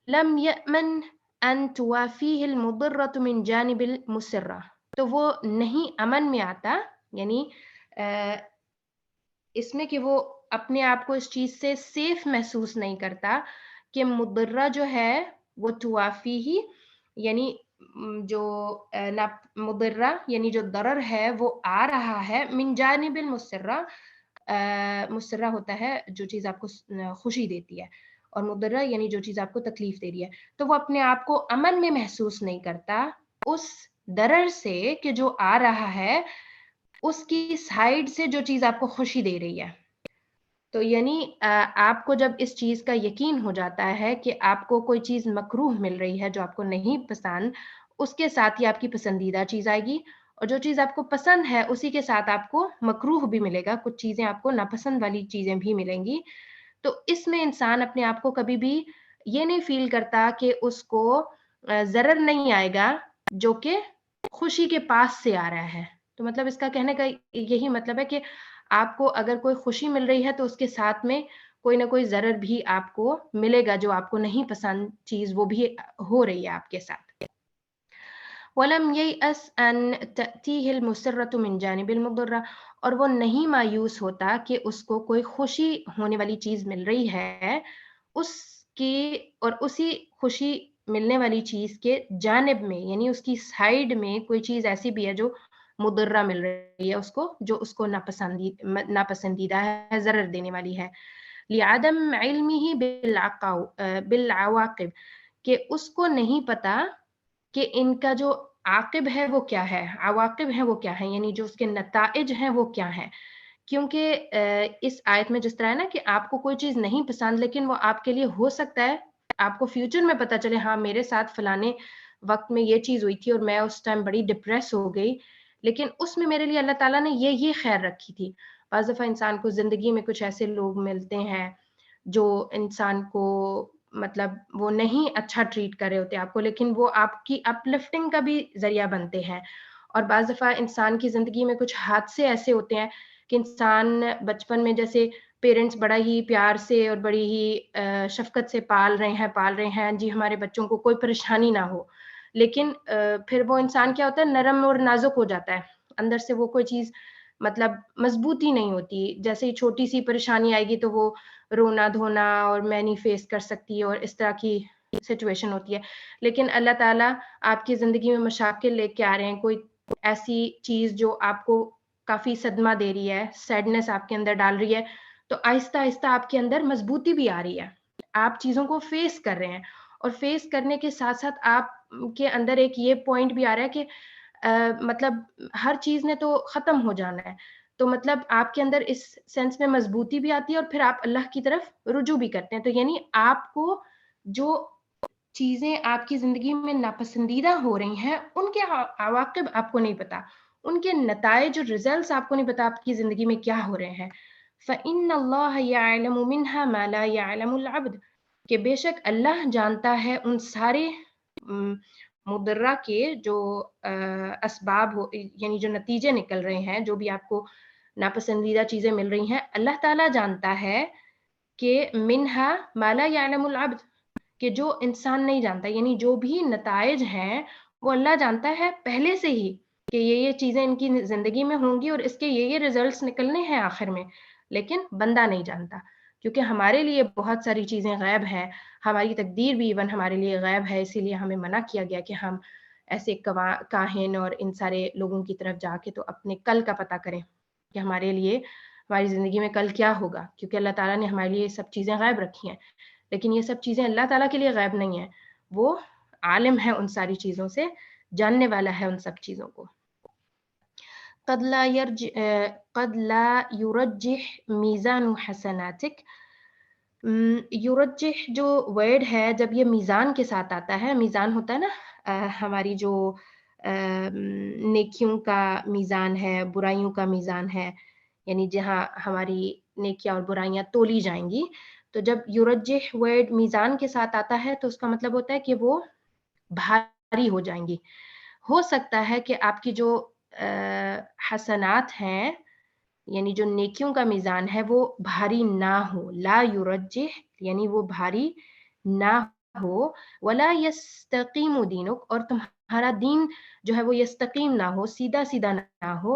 لم یأمن ان توافیہ المضرۃ من جانب المسرہ, تو وہ نہیں امن میں آتا, یعنی اس میں کہ وہ اپنے آپ کو اس چیز سے سیف محسوس نہیں کرتا کہ مضرہ جو ہے وہ توافیہ, یعنی جو مضرہ یعنی جو ضرر ہے وہ آ رہا ہے من جانب المسرہ, مسرہ ہوتا ہے جو چیز آپ کو خوشی دیتی ہے, اور مضرہ یعنی جو چیز آپ کو تکلیف دے رہی ہے, تو وہ اپنے آپ کو امن میں محسوس نہیں کرتا اس ضرر سے کہ جو آ رہا ہے اس کی سائڈ سے جو چیز آپ کو خوشی دے رہی ہے. تو یعنی آپ کو جب اس چیز کا یقین ہو جاتا ہے کہ آپ کو کوئی چیز مکروہ مل رہی ہے جو آپ کو نہیں پسند, اس کے ساتھ ہی آپ کی پسندیدہ چیز آئے گی, اور جو چیز آپ کو پسند ہے اسی کے ساتھ آپ کو مکروہ بھی ملے گا, کچھ چیزیں آپ کو ناپسند والی چیزیں بھی ملیں گی. تو اس میں انسان اپنے آپ کو کبھی بھی یہ نہیں فیل کرتا کہ اس کو ضرر نہیں آئے گا جو کہ خوشی کے پاس سے آ رہا ہے. تو تو مطلب اس کا کہنے کا یہی مطلب ہے کہ آپ کو اگر کوئی خوشی مل رہی ہے تو اس کے ساتھ میں کوئی نہ کوئی ضرر بھی آپ کو ملے گا، جو آپ کو نہیں پسند چیز وہ بھی ہو رہی ہے آپ کے ساتھ۔ وَلَمْ يَيْأَسْ أَن تَأْتِيهِ الْمُسِرَّةُ مِنْ جَانِبِ الْمُضِرَّةِ، اور وہ نہیں مایوس ہوتا کہ اس کو کوئی خوشی ہونے والی چیز مل رہی ہے، اس کی اور اسی خوشی ملنے والی چیز کے جانب میں، یعنی اس کی سائڈ میں کوئی چیز ایسی بھی ہے جو مضرہ مل رہی ہے اس کو، جو اس کو ناپسندیدہ ہے، ضرر دینے والی ہے۔ لِعَدَمْ عِلْمِهِ بالعواقب، کہ اس کو نہیں پتا کہ ان کا جو عاقب ہے وہ کیا ہے، عواقب ہیں وہ کیا ہیں، یعنی جو اس کے نتائج ہیں وہ کیا ہیں۔ کیونکہ اس آیت میں جس طرح ہے نا کہ آپ کو کوئی چیز نہیں پسند لیکن وہ آپ کے لیے ہو سکتا ہے آپ کو فیوچر میں پتا چلے ہاں میرے ساتھ فلانے وقت میں یہ چیز ہوئی تھی اور میں اس ٹائم بڑی ڈپریس ہو گئی، لیکن اس میں میرے لیے اللہ تعالیٰ نے یہ خیر رکھی تھی۔ بعض دفعہ انسان کو زندگی میں کچھ ایسے لوگ ملتے ہیں جو انسان کو مطلب وہ نہیں اچھا ٹریٹ کر رہے ہوتے آپ کو، لیکن وہ آپ کی اپلفٹنگ کا بھی ذریعہ بنتے ہیں۔ اور بعض دفعہ انسان کی زندگی میں کچھ حادثے ایسے ہوتے ہیں کہ انسان بچپن میں جیسے پیرنٹس بڑا ہی پیار سے اور بڑی ہی شفقت سے پال رہے ہیں جی ہمارے بچوں کو کوئی پریشانی نہ ہو، لیکن پھر وہ انسان کیا ہوتا ہے نرم اور نازک ہو جاتا ہے، اندر سے وہ کوئی چیز مطلب مضبوطی نہیں ہوتی، جیسے ہی چھوٹی سی پریشانی آئے گی تو وہ رونا دھونا اور میں نہیں فیس کر سکتی اور اس طرح کی سچویشن ہوتی ہے۔ لیکن اللہ تعالیٰ آپ کی زندگی میں مشاکل لے کے آ رہے ہیں، کوئی ایسی چیز جو آپ کو کافی صدمہ دے رہی ہے، سیڈنس آپ کے اندر ڈال رہی ہے، تو آہستہ آہستہ آپ کے اندر مضبوطی بھی آ رہی ہے، آپ چیزوں کو فیس کر رہے ہیں، اور فیس کرنے کے ساتھ ساتھ آپ کے اندر ایک یہ پوائنٹ بھی آ رہا ہے کہ مطلب ہر چیز نے تو ختم ہو جانا ہے، تو مطلب آپ کے اندر اس سینس میں مضبوطی بھی آتی ہے اور پھر آپ اللہ کی طرف رجوع بھی کرتے ہیں۔ تو یعنی آپ کو جو چیزیں آپ کی زندگی میں ناپسندیدہ ہو رہی ہیں ان کے عواقب آپ کو نہیں پتا، ان کے نتائج اور ریزلٹس آپ کو نہیں پتا آپ کی زندگی میں کیا ہو رہے ہیں۔ فَإِنَّ اللَّهَ يَعْلَمُ مِنْهَا مَا لَا يَعْلَمُ الْعَبْدُ، کہ بے شک اللہ جانتا ہے ان سارے مضرہ کے جو اسباب یعنی جو نتیجے نکل رہے ہیں، جو بھی آپ کو ناپسندیدہ چیزیں مل رہی ہیں، اللہ تعالیٰ جانتا ہے کہ منہا ما لا یعلم العبد، کہ جو انسان نہیں جانتا، یعنی جو بھی نتائج ہیں وہ اللہ جانتا ہے پہلے سے ہی کہ یہ چیزیں ان کی زندگی میں ہوں گی اور اس کے یہ ریزلٹس نکلنے ہیں آخر میں، لیکن بندہ نہیں جانتا، کیونکہ ہمارے لیے بہت ساری چیزیں غیب ہیں، ہماری تقدیر بھی ایون ہمارے لیے غیب ہے، اسی لیے ہمیں منع کیا گیا کہ ہم ایسے کاہن اور ان سارے لوگوں کی طرف جا کے تو اپنے کل کا پتہ کریں کہ ہمارے لیے ہماری زندگی میں کل کیا ہوگا، کیونکہ اللہ تعالیٰ نے ہمارے لیے یہ سب چیزیں غائب رکھی ہیں، لیکن یہ سب چیزیں اللہ تعالیٰ کے لیے غائب نہیں ہیں، وہ عالم ہے ان ساری چیزوں سے، جاننے والا ہے ان سب چیزوں کو۔ قد لا یرجح میزان حسناتک، یرجح جو ورڈ ہے جب یہ میزان کے ساتھ آتا ہے، میزان ہوتا ہے نا ہماری جو نیکیوں کا میزان ہے، برائیوں کا میزان ہے، یعنی جہاں ہماری نیکیاں اور برائیاں تولی جائیں گی، تو جب یرجح ورڈ میزان کے ساتھ آتا ہے تو اس کا مطلب ہوتا ہے کہ وہ بھاری ہو جائیں گی۔ ہو سکتا ہے کہ آپ کی جو حسنات ہیں یعنی جو نیکیوں کا میزان ہے وہ بھاری نہ ہو، لا یرجح یعنی وہ بھاری نہ ہو، ولا یستقیم دینک، اور تمہارا دین جو ہے وہ یستقیم نہ ہو، سیدھا سیدھا نہ ہو،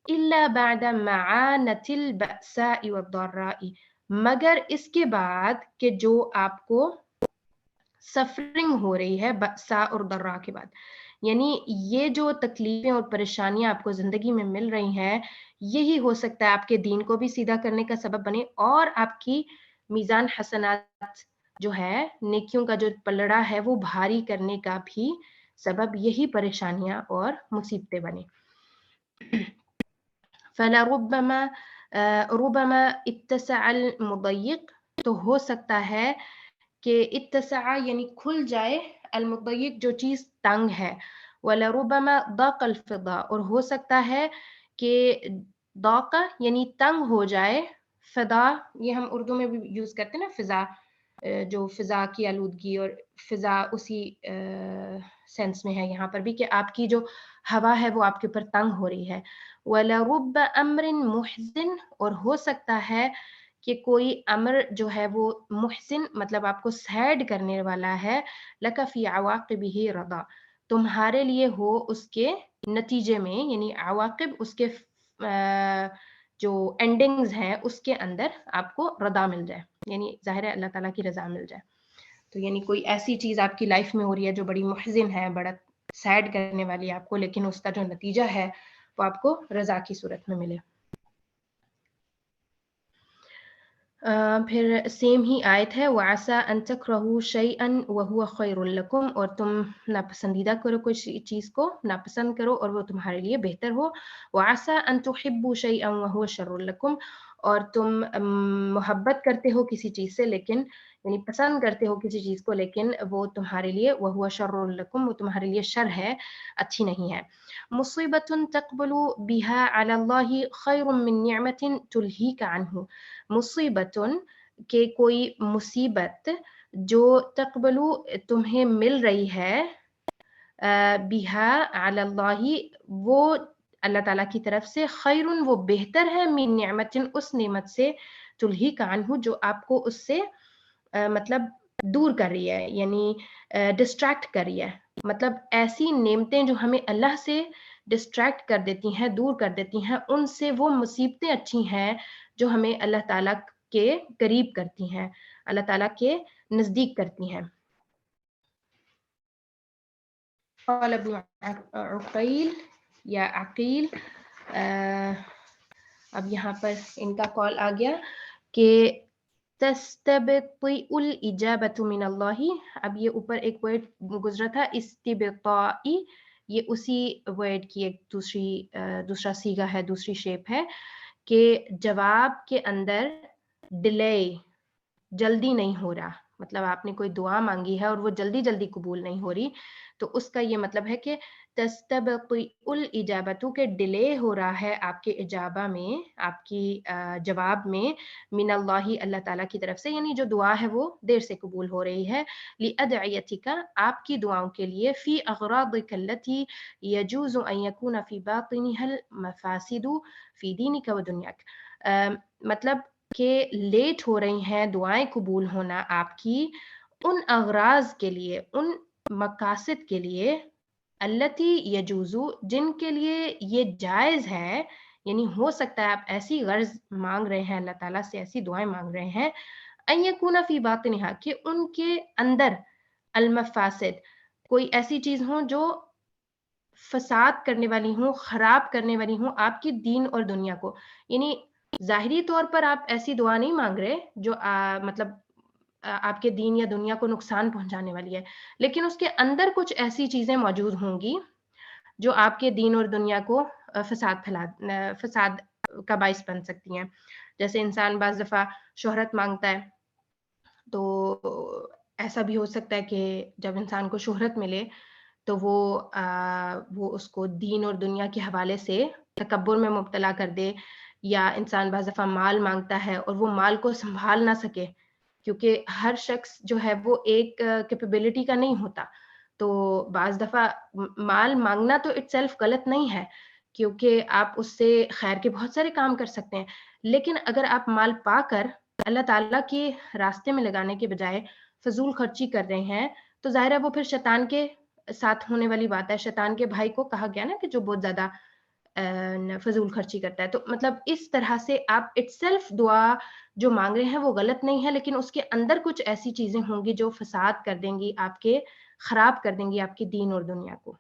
الا بعد معانۃ البأساء والضراء، مگر اس کے بعد کہ جو آپ کو سفرنگ ہو رہی ہے بأساء اور ضراء کے بعد، یعنی یہ جو تکلیفیں اور پریشانیاں آپ کو زندگی میں مل رہی ہیں، یہی ہو سکتا ہے آپ کے دین کو بھی سیدھا کرنے کا سبب بنے، اور آپ کی میزان حسنات جو ہے نیکیوں کا جو پلڑا ہے وہ بھاری کرنے کا بھی سبب یہی پریشانیاں اور مصیبتیں بنے۔ فَلَرُبَّمَا رُبَمَا اتَّسَعَ الْمُضَيِّقُ، تو ہو سکتا ہے کہ اتسع یعنی کھل جائے، المضيق جو چیز تنگ ہے، وَلَرُبَمَا ضَاقَ الْفِضَاءُ، اور ہو سکتا ہے کہ ضاق یعنی تنگ ہو جائے، فضا یہ ہم اردو میں بھی یوز کرتے ہیں نا، فضا جو فضا کی آلودگی اور فضا اسی سینس میں ہے یہاں پر بھی کہ آپ کی جو ہوا ہے وہ آپ کے اوپر تنگ ہو رہی ہے. وَلَرُبَّ أَمْرٍ مُحْزِنٍ اور ہو سکتا ہے کہ کوئی امر جو ہے وہ محسن مطلب آپ کو سیڈ کرنے والا ہے. لَكَ فِي عَوَاقِبِهِ رَضَا تمہارے لیے ہو اس کے نتیجے میں یعنی عواقب اس کے جو اینڈنگز ہیں اس کے اندر آپ کو رضا مل جائے یعنی ظاہر ہے اللہ تعالیٰ کی رضا مل جائے. تو یعنی کوئی ایسی چیز آپ کی لائف میں ہو رہی ہے جو بڑی محزن ہے بڑا سیڈ کرنے والی آپ کو لیکن اس کا جو نتیجہ ہے وہ آپ کو رضا کی صورت میں ملے. پھر سیم ہی آیت ہے وَعَسَىٰ أَن تَكْرَهُوا شَيْئًا وَهُوَ خَيْرٌ لَكُمْ اور تم ناپسندیدہ کرو کوئی چیز کو ناپسند کرو اور وہ تمہارے لیے بہتر ہو. وَعَسَىٰ أَن تُحِبُّوا شَيْئًا وَهُوَ شَرٌّ لَكُمْ اور تم محبت کرتے ہو کسی چیز سے لیکن یعنی پسند کرتے ہو کسی چیز کو لیکن وہ تمہارے لیے وَهُوَ شَرٌّ لَكُمْ وہ تمہارے لیے شر ہے اچھی نہیں ہے. مصیبۃ تقبل بها علی اللہ خیر من نعمت تلہیک عنہ مصیبت کہ کوئی مصیبت جو تقبلو تمہیں مل رہی ہے بہا علی اللہ وہ اللہ تعالیٰ کی طرف سے خیرن وہ بہتر ہے من نعمت اس نعمت سے تلہیک عنہ جو آپ کو اس سے مطلب دور کر رہی ہے یعنی ڈسٹریکٹ کر رہی ہے. مطلب ایسی نعمتیں جو ہمیں اللہ سے ڈسٹریکٹ کر دیتی ہیں دور کر دیتی ہیں ان سے وہ مصیبتیں اچھی ہیں جو ہمیں اللہ تعالیٰ کے قریب کرتی ہیں اللہ تعالیٰ کے نزدیک کرتی ہیں. قال ابن عقیل یا عقیل اب یہاں پر ان کا کال آ گیا کہ تستبطئ الاجابۃ من اللہ اب یہ اوپر ایک ورڈ گزرا تھا استبطائی یہ اسی ورڈ کی ایک دوسرا صیغہ ہے دوسری شیپ ہے کہ جواب کے اندر ڈیلے جلدی نہیں ہو رہا مطلب آپ نے کوئی دعا مانگی ہے اور وہ جلدی جلدی قبول نہیں ہو رہی تو اس کا یہ مطلب ہے کہ تستبطئ الاجابۃ کہ ڈیلے ہو رہا ہے آپ کے اجابہ میں آپ کی جواب میں من اللہ اللہ تعالیٰ کی طرف سے یعنی جو دعا ہے وہ دیر سے قبول ہو رہی ہے. لأدعیتک آپ کی دعاؤں کے لیے فی اغراضک التی یجوز ان یکون فی باطنها المفاسد فی دینک و دنیاک مطلب کہ لیٹ ہو رہی ہیں دعائیں قبول ہونا آپ کی ان اغراض کے لیے ان مقاصد کے لیے التی یجوزو جن کے لیے یہ جائز ہے یعنی ہو سکتا ہے آپ ایسی غرض مانگ رہے ہیں اللہ تعالیٰ سے ایسی دعائیں مانگ رہے ہیں ان یکون فی باطنہا کہ ان کے اندر المفاسد کوئی ایسی چیز ہوں جو فساد کرنے والی ہوں خراب کرنے والی ہوں آپ کی دین اور دنیا کو یعنی ظاہری طور پر آپ ایسی دعا نہیں مانگ رہے جو مطلب آپ کے دین یا دنیا کو نقصان پہنچانے والی ہے لیکن اس کے اندر کچھ ایسی چیزیں موجود ہوں گی جو آپ کے دین اور دنیا کو فساد کا باعث بن سکتی ہیں. جیسے انسان بعض دفعہ شہرت مانگتا ہے تو ایسا بھی ہو سکتا ہے کہ جب انسان کو شہرت ملے تو وہ اس کو دین اور دنیا کے حوالے سے تکبر میں مبتلا کر دے یا انسان بعض دفعہ مال مانگتا ہے اور وہ مال کو سنبھال نہ سکے کیونکہ ہر شخص جو ہے وہ ایک کیپیبلٹی کا نہیں ہوتا تو بعض دفعہ مال مانگنا تو اٹ سیلف غلط نہیں ہے کیونکہ آپ اس سے خیر کے بہت سارے کام کر سکتے ہیں لیکن اگر آپ مال پا کر اللہ تعالیٰ کے راستے میں لگانے کے بجائے فضول خرچی کر رہے ہیں تو ظاہر ہے وہ پھر شیطان کے ساتھ ہونے والی بات ہے. شیطان کے بھائی کو کہا گیا نا کہ جو بہت زیادہ فضول خرچی کرتا ہے تو مطلب اس طرح سے آپ اٹ سیلف دعا جو مانگ رہے ہیں وہ غلط نہیں ہے لیکن اس کے اندر کچھ ایسی چیزیں ہوں گی جو فساد کر دیں گی آپ کے خراب کر دیں گی آپ کے دین اور دنیا کو.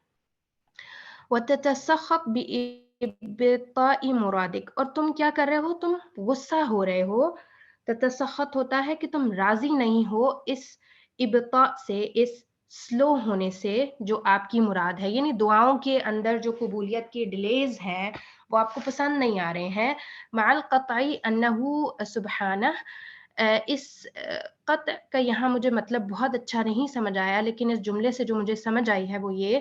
وَتَتَسَخَّطْ بِإِبْطَاءِ مُرَادِكَ اور تم کیا کر رہے ہو تم غصہ ہو رہے ہو. تتسخط ہوتا ہے کہ تم راضی نہیں ہو اس ابطاء سے اس سلو ہونے سے جو آپ کی مراد ہے یعنی دعاؤں کے اندر جو قبولیت کے ڈیلیز ہیں وہ آپ کو پسند نہیں آ رہے ہیں. مع القطع انہ سبحانہ اس قطع کا یہاں مجھے مطلب بہت اچھا نہیں سمجھ آیا لیکن اس جملے سے جو مجھے سمجھ آئی ہے وہ یہ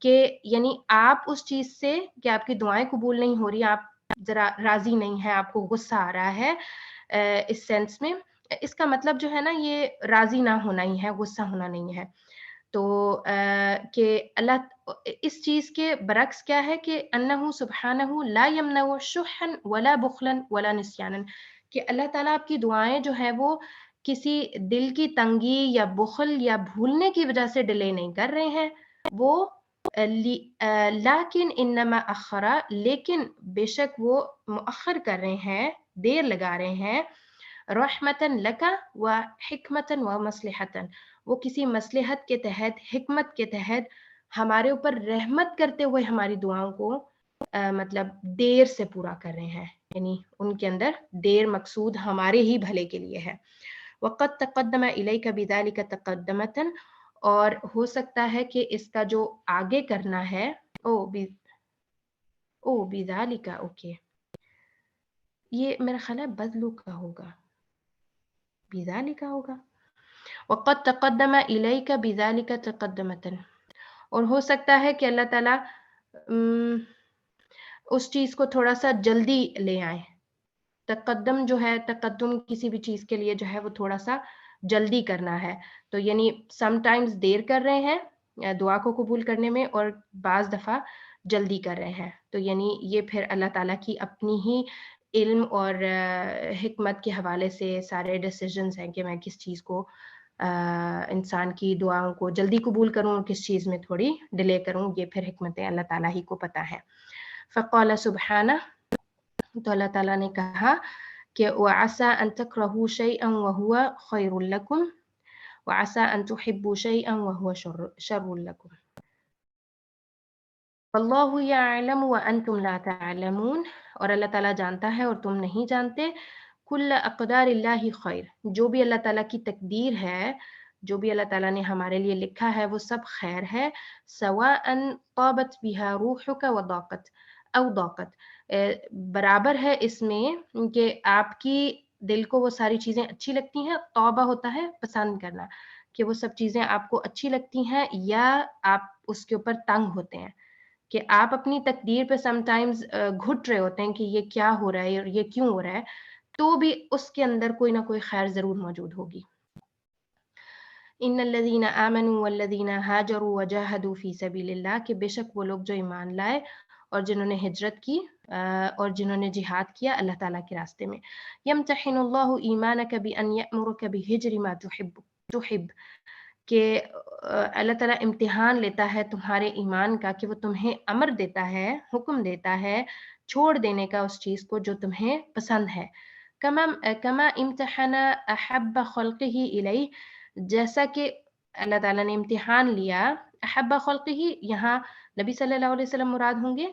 کہ یعنی آپ اس چیز سے کہ آپ کی دعائیں قبول نہیں ہو رہی آپ ذرا راضی نہیں ہیں آپ کو غصہ آ رہا ہے اس سینس میں اس کا مطلب جو ہے نا یہ راضی نہ ہونا ہی ہے غصہ ہونا نہیں ہے. تو کہ اللہ اس چیز کے برعکس کیا ہے کہ انہ سبحانہ لا یمنع شحا ولا بخلا ولا نسیانا، کہ اللہ تعالیٰ آپ کی دعائیں جو ہیں وہ کسی دل کی تنگی یا بخل یا بھولنے کی وجہ سے ڈیلے نہیں کر رہے ہیں، وہ لیکن انما اخرا، لیکن بے شک وہ مؤخر کر رہے ہیں، دیر لگا رہے ہیں، رحمتن لکا و حکمتن و مصلحتن، وہ کسی مصلحت کے تحت، حکمت کے تحت ہمارے اوپر رحمت کرتے ہوئے ہماری دعاؤں کو مطلب دیر سے پورا کر رہے ہیں، یعنی ان کے اندر دیر مقصود ہمارے ہی بھلے کے لیے ہے۔ وقد تقدم الیک بذلک تقدمتن، اور ہو سکتا ہے کہ اس کا جو آگے کرنا ہے، بذالک، اوکے، یہ میرا خیال ہے بدلو کا ہوگا، بذالک ہوگا، وقد تقدم الیک بذالک تقدمتن، اور ہو سکتا ہے کہ اللہ تعالیٰ اس چیز کو تھوڑا سا جلدی لے آئیں۔ تقدم جو ہے، تقدم کسی بھی چیز کے لیے جو ہے وہ تھوڑا سا جلدی کرنا ہے، تو یعنی سم ٹائمز دیر کر رہے ہیں دعا کو قبول کرنے میں، اور بعض دفعہ جلدی کر رہے ہیں، تو یعنی یہ پھر اللہ تعالیٰ کی اپنی ہی علم اور حکمت کے حوالے سے سارے ڈیسیجنز ہیں کہ میں کس چیز کو انسان کی دعاؤں کو جلدی قبول کروں اور کس چیز میں تھوڑی ڈیلے کروں، یہ پھر حکمت اللہ تعالیٰ ہی کو پتہ ہے۔ فقال سبحانہ، تو اللہ تعالیٰ نے کہا کہ وَعَسَىٰ أَن تَكْرَهُوا شَيْئًا وَهُوَ خَيْرٌ لَكُمْ وَعَسَىٰ أَن تُحِبُّوا شَيْئًا وَهُوَ شَرٌّ لَكُمْ وَاللَّهُ يَعْلَمُ وَأَنْتُمْ لَا تَعْلَمُونَ، اور اللہ تعالیٰ جانتا ہے اور تم نہیں جانتے، كُلَّ أَقْدَارِ اللَّهِ خَيْرٌ، جو بھی اللہ تعالیٰ کی تقدیر ہے، جو بھی اللہ تعالیٰ نے ہمارے لیے لکھا ہے وہ سب خیر ہے، سواءً طابت بها روحك وضاقت او ضاقت، برابر ہے اس میں کہ آپ کی دل کو وہ ساری چیزیں اچھی لگتی ہیں، توبہ ہوتا ہے پسند کرنا، کہ وہ سب چیزیں آپ کو اچھی لگتی ہیں یا آپ اس کے اوپر تنگ ہوتے ہیں، کہ آپ اپنی تقدیر پہ سم ٹائمز گھٹ رہے ہوتے ہیں کہ یہ کیا ہو رہا ہے اور یہ کیوں ہو رہا ہے، تو بھی اس کے اندر کوئی نہ کوئی خیر ضرور موجود ہوگی۔ ان الذین آمنوا والذین ہاجروا وجاہدوا فی سبیل اللہ، کہ بے شک وہ لوگ جو ایمان لائے اور جنہوں نے ہجرت کی اور جنہوں نے جہاد کیا اللہ تعالیٰ کے راستے میں، یمتحن اللہ ایمانک بان یأمرک بہجر ما تحب، کہ اللہ تعالیٰ امتحان لیتا ہے تمہارے ایمان کا کہ وہ تمہیں امر دیتا ہے، حکم دیتا ہے چھوڑ دینے کا اس چیز کو جو تمہیں پسند ہے، کما امتحن احب خلقہ الیہ، جیسا کہ اللہ تعالیٰ نے امتحان لیا احب خلقہ، یہاں نبی صلی اللہ علیہ وسلم مراد ہوں گے،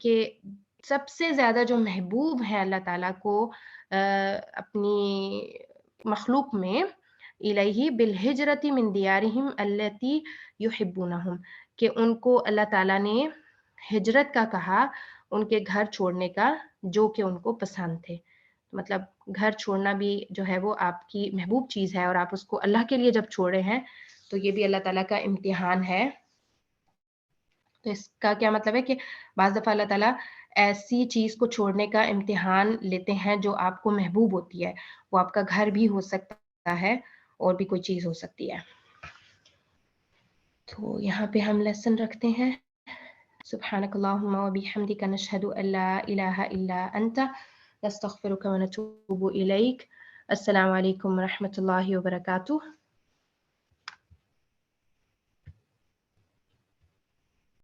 کہ سب سے زیادہ جو محبوب ہیں اللہ تعالیٰ کو اپنی مخلوق میں، الیہ بالہجرت من دیارہم التی یحبونہم، کہ ان کو اللہ تعالیٰ نے ہجرت کا کہا، ان کے گھر چھوڑنے کا جو کہ ان کو پسند تھے، مطلب گھر چھوڑنا بھی جو ہے وہ آپ کی محبوب چیز ہے، اور آپ اس کو اللہ کے لیے جب چھوڑے ہیں تو یہ بھی اللہ تعالیٰ کا امتحان ہے۔ تو اس کا کیا مطلب ہے کہ بعض دفعہ اللہ تعالیٰ ایسی چیز کو چھوڑنے کا امتحان لیتے ہیں جو آپ کو محبوب ہوتی ہے، وہ آپ کا گھر بھی ہو سکتا ہے اور بھی کوئی چیز ہو سکتی ہے۔ تو یہاں پہ ہم لیسن رکھتے ہیں۔ سبحانک اللہم و بحمدک نشہد ان لا الہ الا انت نستغفرک و نتوب الیک۔ السلام علیکم ورحمۃ اللہ وبرکاتہ۔